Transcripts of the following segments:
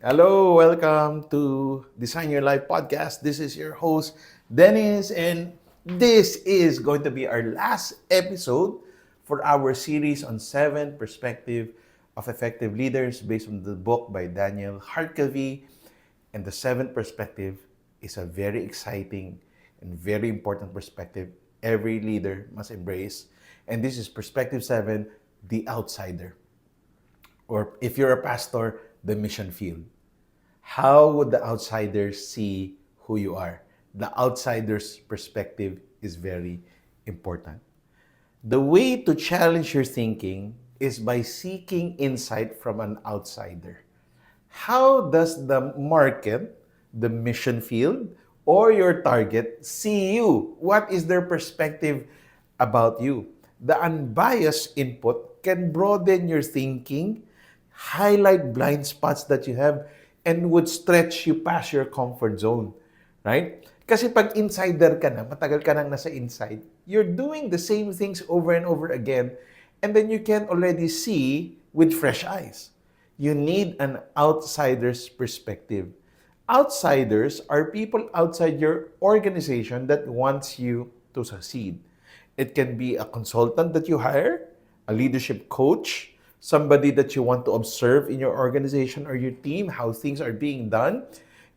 Hello, welcome to Design Your Life podcast. This is your host, Dennis, and this is going to be our last episode for our series on 7 perspectives of effective leaders based on the book by Daniel Harkavy. And the seventh perspective is a very exciting and very important perspective every leader must embrace. And this is perspective 7, the outsider. Or if you're a pastor, the mission field. How would the outsiders see who you are? The outsider's perspective is very important. The way to challenge your thinking is by seeking insight from an outsider. How does the market, the mission field, or your target see you? What is their perspective about you? The unbiased input can broaden your thinking, highlight blind spots that you have, and would stretch you past your comfort zone. Right? Kasi pag insider ka na, matagal ka nang nasa inside, you're doing the same things over and over again, and then you can already see with fresh eyes. You need an outsider's perspective. Outsiders are people outside your organization that wants you to succeed. It can be a consultant that you hire, a leadership coach, somebody that you want to observe in your organization or your team, how things are being done.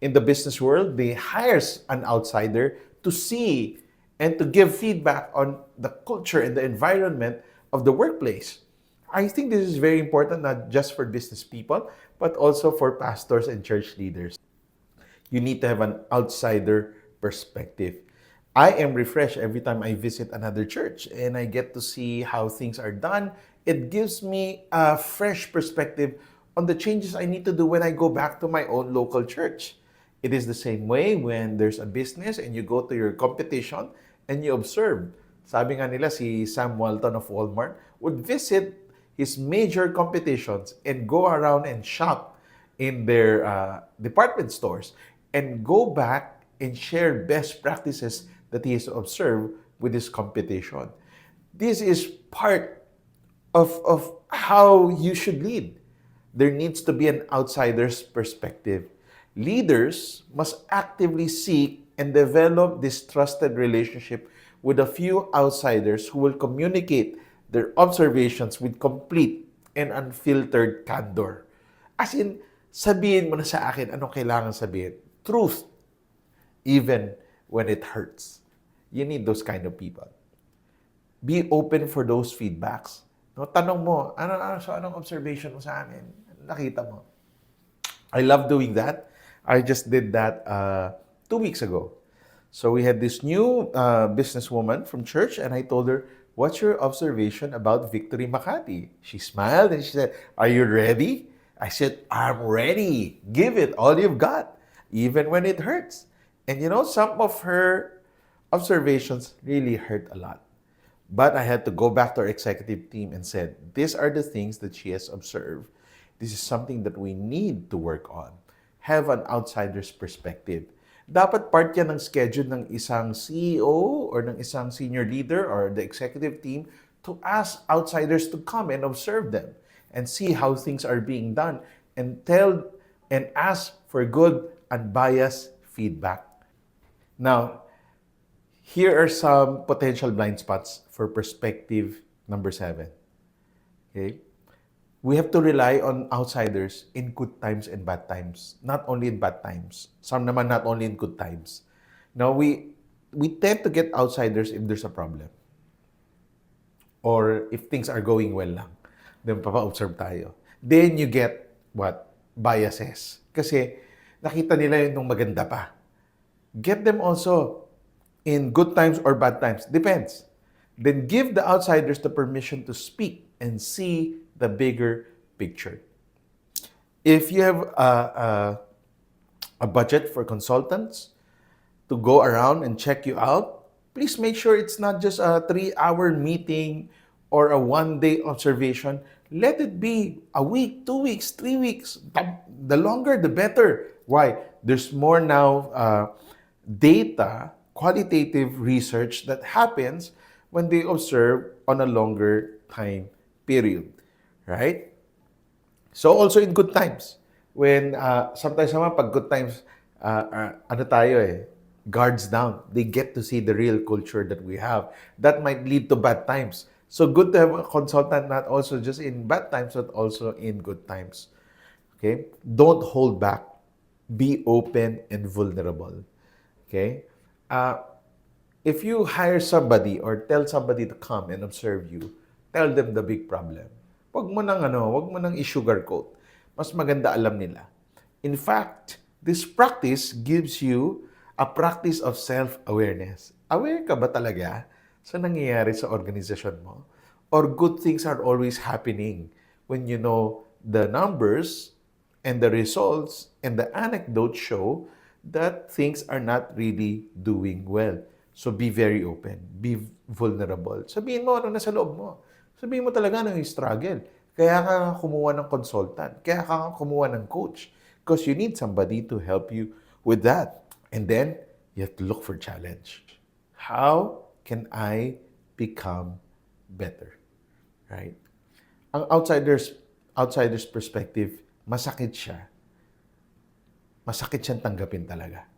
In the business world, they hires an outsider to see and to give feedback on the culture and the environment of the workplace. I think this is very important, not just for business people, but also for pastors and church leaders. You need to have an outsider perspective. I am refreshed every time I visit another church and I get to see how things are done. It gives me a fresh perspective on the changes I need to do when I go back to my own local church. It is the same way when there's a business and you go to your competition and you observe. Sabi nga nila, si Sam Walton of Walmart would visit his major competitions and go around and shop in their department stores and go back and share best practices that he has observed with his competition. This is part of how you should lead. There needs to be an outsider's perspective. Leaders must actively seek and develop this trusted relationship with a few outsiders who will communicate their observations with complete and unfiltered candor. As in, sabihin mo na sa akin anong kailangan sabihin. Truth, even when it hurts. You need those kind of people. Be open for those feedbacks. No, tanong mo, anong observation mo sa amin? Nakita mo. I love doing that. I just did that 2 weeks ago. So we had this new businesswoman from church and I told her, what's your observation about Victory Makati? She smiled and she said, are you ready? I said, I'm ready. Give it all you've got, even when it hurts. And you know, some of her observations really hurt a lot. But I had to go back to our executive team and said, these are the things that she has observed. This is something that we need to work on. Have an outsider's perspective. Dapat part yan ng schedule ng isang CEO or ng isang senior leader or the executive team to ask outsiders to come and observe them and see how things are being done and tell and ask for good unbiased feedback. Now, here are some potential blind spots for perspective number 7. Okay? We have to rely on outsiders in good times and bad times. Not only in bad times. Some naman not only in good times. Now, we tend to get outsiders if there's a problem. Or if things are going well lang. Then, papa-observe tayo. Then, you get, what? Biases. Kasi, nakita nila yung maganda pa. Get them also in good times or bad times. Depends. Then, give the outsiders the permission to speak and see the bigger picture. If you have a budget for consultants to go around and check you out, please make sure it's not just a 3-hour meeting or a 1-day observation. Let it be a week, 2 weeks, 3 weeks. The longer, the better. Why? There's more now data, qualitative research that happens when they observe on a longer time period. Right? So also in good times, When sometimes naman pag good times, ano tayo guards down. They get to see the real culture that we have. That might lead to bad times. So good to have a consultant not also just in bad times, but also in good times. Okay? Don't hold back. Be open and vulnerable. Okay? Uh, if you hire somebody or tell somebody to come and observe you, tell them the big problem. Wag mo nang i-sugarcoat. Mas maganda alam nila. In fact, this practice gives you a practice of self-awareness. Aware ka ba talaga sa nangyayari sa organisasyon mo? Or good things are always happening when you know the numbers and the results and the anecdotes show that things are not really doing well. So be very open. Be vulnerable. Sabihin mo ano nasa loob mo. Sabihin mo talaga ano yung struggle. Kaya ka kumuha ng consultant. Kaya ka kumuha ng coach. Because you need somebody to help you with that. And then, you have to look for challenge. How can I become better? Right? Ang outsider's perspective, masakit siya. Masakit siyang tanggapin talaga.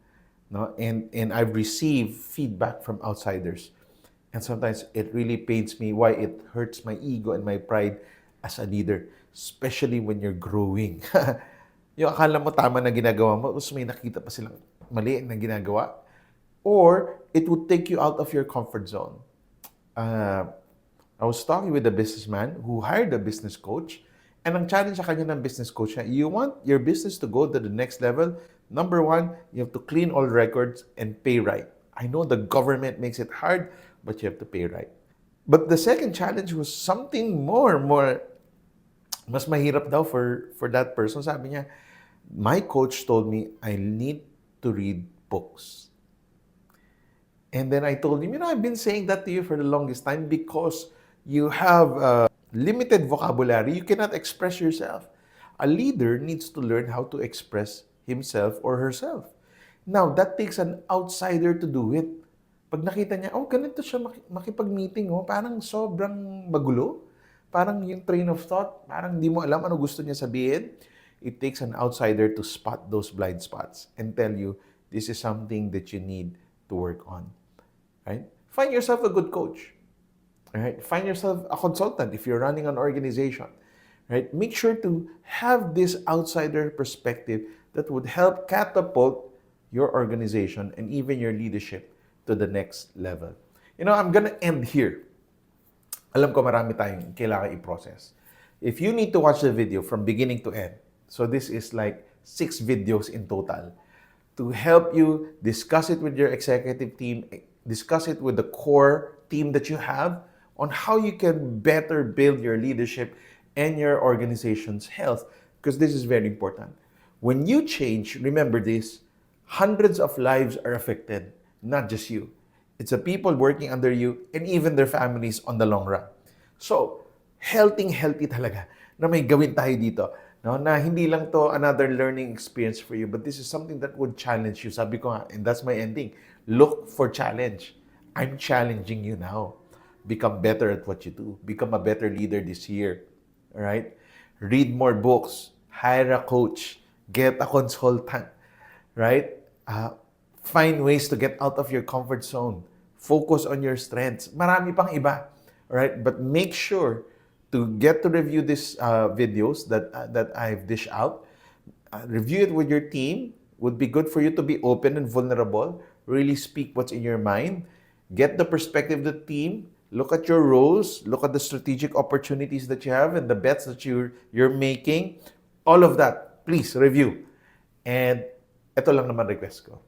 No? And I've received feedback from outsiders. And sometimes it really pains me why it hurts my ego and my pride as a leader, especially when you're growing. Yung akala mo tama na ginagawa mo, tapos may nakita pa silang mali na ginagawa. Or it would take you out of your comfort zone. I was talking with a businessman who hired a business coach. And ang challenge sa kanya ng business coach niya, you want your business to go to the next level. Number one, you have to clean all records and pay right. I know the government makes it hard, but you have to pay right. But the second challenge was something more, mas mahirap daw for that person. Sabi niya, my coach told me I need to read books. And then I told him, I've been saying that to you for the longest time because you have limited vocabulary. You cannot express yourself. A leader needs to learn how to express himself or herself. Now, that takes an outsider to do it. Pag nakita niya, ganito siya makipag-meeting, parang sobrang magulo. Parang yung train of thought, parang di mo alam ano gusto niya sabihin. It takes an outsider to spot those blind spots and tell you, this is something that you need to work on. Right? Find yourself a good coach. Right? Find yourself a consultant if you're running an organization. Right? Make sure to have this outsider perspective that would help catapult your organization and even your leadership to the next level. I'm gonna end here. Alam ko marami tayong kailangan i-process. If you need to watch the video from beginning to end, so this is like 6 videos in total, to help you discuss it with your executive team, discuss it with the core team that you have on how you can better build your leadership and your organization's health, because this is very important. When you change, remember this, hundreds of lives are affected, not just you. It's the people working under you and even their families on the long run. So, healthy talaga na may gawin tayo dito. No? Na hindi lang to another learning experience for you, but this is something that would challenge you. Sabi ko nga, and that's my ending. Look for challenge. I'm challenging you now. Become better at what you do. Become a better leader this year. All right? Read more books. Hire a coach. Get a consultant. Right? Find ways to get out of your comfort zone. Focus on your strengths. Marami pang iba. All right? But make sure to get to review these videos that I've dished out. Review it with your team. Would be good for you to be open and vulnerable. Really speak what's in your mind. Get the perspective of the team. Look at your roles. Look at the strategic opportunities that you have and the bets that you're making. All of that, please review. And ito lang naman request ko.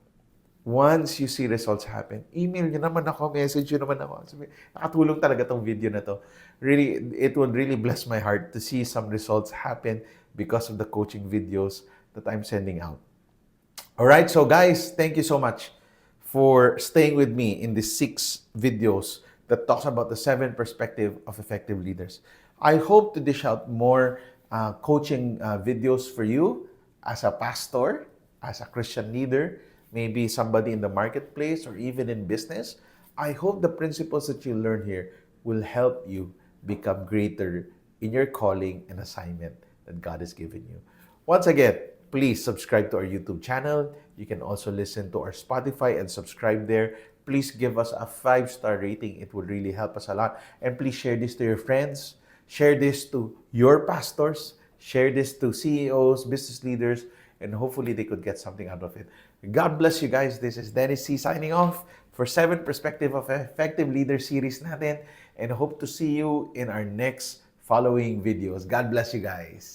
Once you see results happen, email nyo naman ako, message nyo naman ako. Sabi, nakatulong talaga tong video na to. Really, it would really bless my heart to see some results happen because of the coaching videos that I'm sending out. Alright, so guys, thank you so much for staying with me in these 6 videos that talks about the 7 perspective of effective leaders. I hope to dish out more coaching videos for you as a pastor, as a Christian leader, maybe somebody in the marketplace or even in business. I hope the principles that you learn here will help you become greater in your calling and assignment that God has given you. Once again, please subscribe to our YouTube channel. You can also listen to our Spotify and subscribe there. Please give us a 5-star rating. It would really help us a lot. And please share this to your friends. Share this to your pastors. Share this to CEOs, business leaders, and hopefully they could get something out of it. God bless you guys. This is Dennis C. signing off for 7 Perspective of Effective Leader series natin, and hope to see you in our next following videos. God bless you guys.